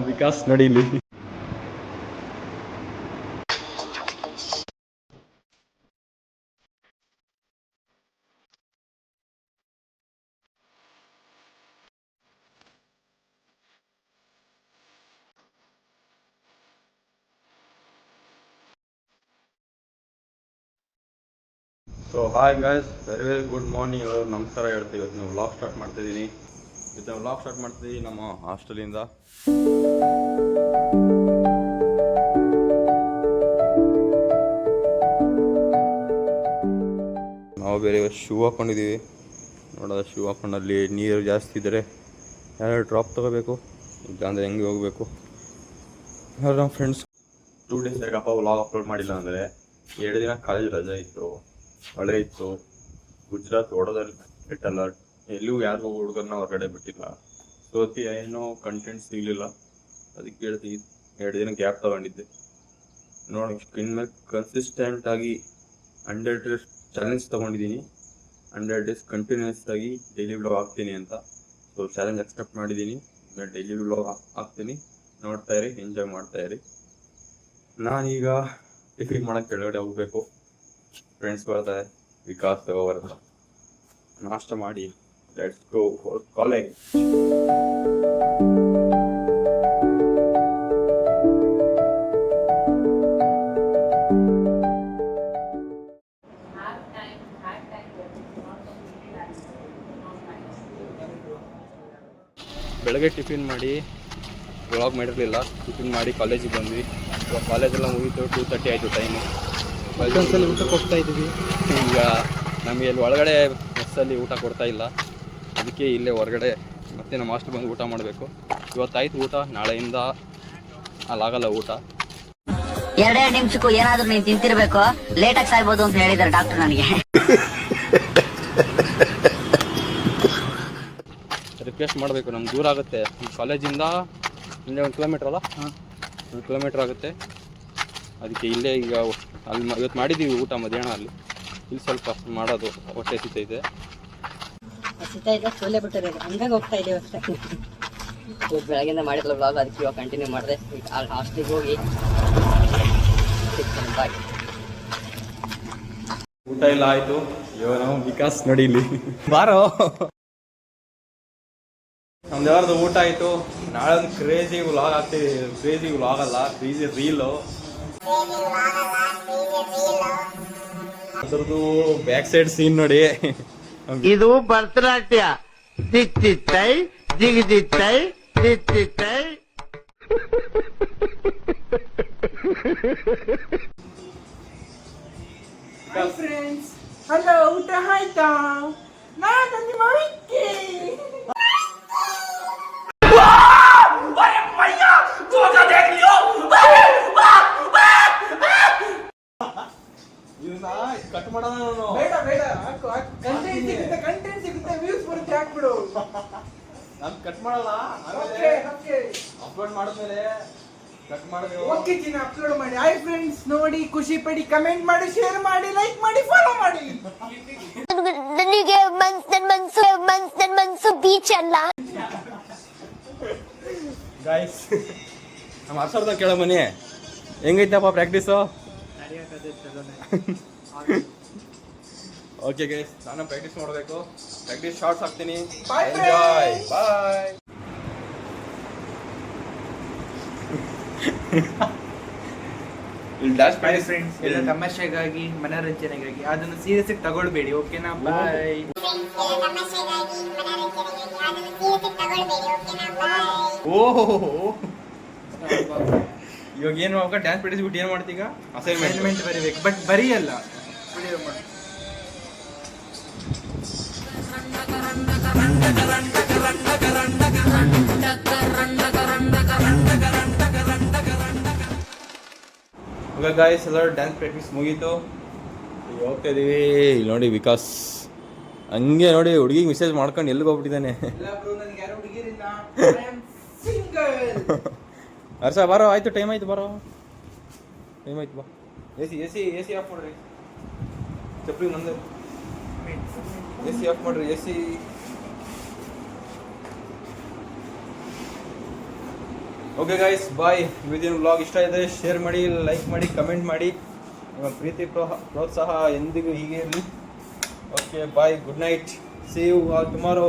ವಿಕಾಸ್ ನಡೀಲಿ. So hi guys, very very good morning. ನಮಸ್ಕಾರ ಹೇಳ್ತೀವಿ. ಇವತ್ತು ನಾವು ವ್ಲಾಗ್ ಸ್ಟಾರ್ಟ್ ಮಾಡ್ತಿದ್ದೀನಿ. ನಮ್ಮ ಹಾಸ್ಟೆಲಿಂದ. ನಾವು ಬೇರೆ ಶೂ ಹಾಕ್ಕೊಂಡಿದ್ದೀವಿ. ನೋಡೋದು ಶೂ ಹಾಕ್ಕೊಂಡಲ್ಲಿ ನೀರು ಜಾಸ್ತಿ ಇದ್ದರೆ ಯಾರು ಡ್ರಾಪ್ ತೊಗೋಬೇಕು, ಇಲ್ಲಾಂದರೆ ಹೆಂಗೆ ಹೋಗಬೇಕು. ಯಾರು ನಮ್ಮ ಫ್ರೆಂಡ್ಸ್ 2 days ಯಾಕಪ್ಪ ವ್ಲಾಗ್ ಅಪ್ಲೋಡ್ ಮಾಡಿಲ್ಲ ಅಂದರೆ 2 ದಿನ ಕಾಲೇಜ್ ರಜೆ ಇತ್ತು, ಮಳೆ ಇತ್ತು. ಗುಜರಾತ್ ಓಡೋದಲ್ಲಿ ರೆಡ್ ಅಲರ್ಟ್, ಎಲ್ಲೂ ಯಾರಿಗೂ ಹುಡುಗರನ್ನ ಹೊರಗಡೆ ಬಿಟ್ಟಿಲ್ಲ. ಸೊ ಏನೋ ಕಂಟೆಂಟ್ ಸಿಗಲಿಲ್ಲ, ಅದಕ್ಕೆ ಹೇಳ್ತೀವಿ 2 ದಿನ ಗ್ಯಾಪ್ ತೊಗೊಂಡಿದ್ದೆ. ನೋಡಿ ಇನ್ಮೇಲೆ ಕನ್ಸಿಸ್ಟೆಂಟ್ ಆಗಿ 100 days ಚಾಲೆಂಜ್ ತೊಗೊಂಡಿದ್ದೀನಿ. 100 days ಕಂಟಿನ್ಯೂಸ್ ಆಗಿ ಡೈಲಿ ವ್ಲಾಗ್ ಹಾಕ್ತೀನಿ ಅಂತ. ಸೊ ಚಾಲೆಂಜ್ ಅಕ್ಸೆಪ್ಟ್ ಮಾಡಿದ್ದೀನಿ. ಡೈಲಿ ವ್ಲಾಗ್ ಹಾಕ್ತೀನಿ, ನೋಡ್ತಾ ಇರಿ, ಎಂಜಾಯ್ ಮಾಡ್ತಾ ಇರಿ. ನಾನೀಗ ಟಿಫಿನ್ ಮಾಡೋಕ್ಕೆ ಕೆಳಗಡೆ ಹೋಗ್ಬೇಕು. ಫ್ರೆಂಡ್ಸ್ ಬರ್ತಾರೆ, ವಿಕಾಸ್ ಬರುತ್ತೆ. ನಾಷ್ಟ ಮಾಡಿ ಲೆಟ್ಸ್ ಗೋ ಫಾರ್ ಕಾಲೇಜ್. ಬೆಳಗ್ಗೆ ಟಿಫಿನ್ ಮಾಡಿ ವ್ಲಾಗ್ ಮಾಡಿರಲಿಲ್ಲ. ಟಿಫಿನ್ ಮಾಡಿ ಕಾಲೇಜಿಗೆ ಬಂದ್ವಿ. ಇವಾಗ ಕಾಲೇಜೆಲ್ಲ ಮುಗೀತು. 2:30 ಆಯಿತು ಟೈಮು. ಒಂದ್ಸಲ ಊಟಕ್ಕೆ ಹೋಗ್ತಾ ಇದ್ದೀವಿ. ಈಗ ನಮಗೆ ಇಲ್ಲಿ ಒಳಗಡೆ ಮೆಸ್ಸಲ್ಲಿ ಊಟ ಕೊಡ್ತಾ ಇಲ್ಲ, ಅದಕ್ಕೆ ಇಲ್ಲೇ ಹೊರಗಡೆ ಮತ್ತೆ ನಮ್ಮ ಹಾಸ್ಟೆಲ್ ಬಂದು ಊಟ ಮಾಡಬೇಕು. ಇವತ್ತಾಯ್ತು ಊಟ, ನಾಳೆಯಿಂದ ಅಲ್ಲಾಗಲ್ಲ ಊಟ. 2 ನಿಮಿಷಕ್ಕೂ ಏನಾದ್ರೂ ನೀನು ತಿಂತಿರ್ಬೇಕು, ಲೇಟಾಗಿ ಸಾಯ್ಬೋದು ಅಂತ ಹೇಳಿದ್ದಾರೆ ಡಾಕ್ಟರ್ ನನಗೆ. ರಿಕ್ವೆಸ್ಟ್ ಮಾಡಬೇಕು, ನಮ್ಗೆ ದೂರ ಆಗುತ್ತೆ ಕಾಲೇಜಿಂದ. ಇಲ್ಲೇ 1 ಕಿಲೋಮೀಟ್ರ್ ಅಲ್ಲ, 1 ಕಿಲೋಮೀಟ್ರ್ ಆಗುತ್ತೆ. ಅದಕ್ಕೆ ಇಲ್ಲೇ ಈಗ ಅಲ್ಲಿ ಇವತ್ತು ಮಾಡಿದ್ದೀವಿ ಊಟ ಮಧ್ಯಾಹ್ನ. ಇಲ್ಲಿ ಸ್ವಲ್ಪ ಮಾಡೋದು ಹೊಟ್ಟೆ ಸಿಗ್ತೈತೆ. ಹಂಗಾಗಿ ಹೋಗ್ತಾ ಇದ್ದೀವಿ ಅಷ್ಟೇ. ಬೆಳಗ್ಗೆಯಿಂದ ಮಾಡಿದ್ಲ ವ್ಲಾಗ್, ಅದಕ್ಕೆ ಇವಾಗ ಕಂಟಿನ್ಯೂ ಮಾಡಿದೆ. ಅಲ್ಲಿ ಹಾಸ್ಟೆಲ್ಗೆ ಹೋಗಿ ಊಟ ಎಲ್ಲ ಆಯಿತು. ಇವಾಗ ನಾವು ವಿಕಾಸ್ ನಡೀಲಿ ಬಾರೋ. ನಮ್ದು ಯಾರ್ದು ಊಟ ಆಯಿತು. ನಾಳೆ ಒಂದು ಕ್ರೇಜಿ ವ್ಲಾಗ್ ಆಗ್ತೀವಿ. ಕ್ರೇಜಿ ವ್ಲಾಗ್ ಅಲ್ಲ, ಕ್ರೇಜಿ ರೀಲು. ಅದ್ರದ್ದು ಬ್ಯಾಕ್ ಸೈಡ್ ಸೀನ್ ನೋಡಿ. ಇದು ಭರತನಾಟ್ಯ. ದಿತ್ತಿತ್ತೈ ಜಿಗಿದಿತ್ತೈ ದಿತ್ತಿತ್ತೈ. ಹಾಯ್ ಫ್ರೆಂಡ್ಸ್, ಹಲೋ, ಊಟ ಆಯ್ತಾ? ನಾನು ನಿಮ್ಮ ವಿಕ್ಕಿ. ಕಟ್ ಮಾಡೋಣ. ಬೇಡ ಬೇಡ, ಕಂಟೆಂಟ್ ಸಿಗುತ್ತೆ, ವ್ಯೂಸ್ ಬರುತ್ತೆ, ಹಾಕ್ಬಿಡು. ನಾನು ಕಟ್ ಮಾಡಲ್ಲ, ಅಪ್ಲೋಡ್ ಮಾಡಿದ್ಮೇಲೆ ಕಟ್ ಮಾಡಿದ್ರೆ ಓಕೆ ಚಿನ್ನ, ಅಪ್ಲೋಡ್ ಮಾಡಿ. ಹಾಯ್ ಫ್ರೆಂಡ್ಸ್, ನೋಡಿ, ಖುಷಿ ಪಡಿ, ಕಮೆಂಟ್ ಮಾಡಿ, ಶೇರ್ ಮಾಡಿ, ಲೈಕ್ ಮಾಡಿ, ಫಾಲೋ ಮಾಡಿ. ನನಗೆ ನನ್ನ ಮನ್ಸು ಬೀಚ್ ಅಲ್ಲ. ಗಾಯ್ಸ್, ನಮ್ಮ ಹರ್ಷರ್ದ ಕೇಳೋ ಮನೆ ಹೆಂಗೈತಪ್ಪ ಪ್ರಾಕ್ಟೀಸು? ಓಕೆ ಗೈಸ್, ನಾನು ಪ್ರಾಕ್ಟೀಸ್ ಮಾಡಬೇಕು. ಪ್ರಾಕ್ಟೀಸ್ ಶಾರ್ಟ್ಸ್ ಹಾಕ್ತೀನಿ. ಎಂಜಾಯ್, ಬಾಯ್. ಫ್ರೆಂಡ್ಸ್, ಎಲ್ಲ ತಮಾಷೆಗಾಗಿ, ಮನೋರಂಜನೆಗಾಗಿ, ಅದನ್ನು ಸೀರಿಯಸ್ ಆಗಿ ತಗೊಳ್ಬೇಡಿ. ಓಕೆನಾ? ಬಾಯ್. ಓಹೋ, ಇವಾಗ ಏನು ಮಾಡ್ಬೇಕು? ಡ್ಯಾನ್ಸ್ ಪ್ರಾಕ್ಟೀಸ್ ಬಿಟ್ಟು ಏನು ಮಾಡ್ತೀಗ? ಅಸೈನ್ಮೆಂಟ್ ಬರೀಬೇಕು, ಬಟ್ ಬರೀಯಲ್ಲ, ವಿಡಿಯೋ ಮಾಡಿ. ಇವಾಗ ಗಾಯ್ಸ್ ಎಲ್ಲರೂ ಡ್ಯಾನ್ಸ್ ಪ್ರಾಕ್ಟೀಸ್ ಮುಗೀತು. ಈಗ ಹೋಗ್ತಾ ಇದೀವಿ. ಇಲ್ಲಿ ನೋಡಿ ವಿಕಾಸ್ ಹಂಗೆ ನೋಡಿ ಹುಡುಗಿಗೆ ಮೆಸೇಜ್ ಮಾಡ್ಕೊಂಡು ಎಲ್ಲಿಗೆ ಹೋಗ್ಬಿಟ್ಟಿದ್ದಾನೆ. ಹರ್ಷ ಬಾರೋ, ಆಯ್ತು, ಟೈಮ್ ಆಯ್ತು, ಬಾರೋ, ಟೈಮ್ ಆಯ್ತು, ಬಾ. ಎ ಸಿ ಆಫ್ ಮಾಡ್ರಿ. ಚಪ್ಪಲಿ ನಂದು ಎ ಸಿ ಆಫ್ ಮಾಡ್ರಿ. A C. Okay guys bye. ಇವತ್ತಿನ ವ್ಲಾಗ್ ಇಷ್ಟ ಇದೆ ಶೇರ್ ಮಾಡಿ, ಲೈಕ್ ಮಾಡಿ, ಕಮೆಂಟ್ ಮಾಡಿ. ನಿಮ್ಮ ಪ್ರೀತಿ ಪ್ರೋತ್ಸಾಹ ಎಂದಿಗೂ ಹೀಗೆ ಇರಲಿ. Okay bye, good night, see you all tomorrow.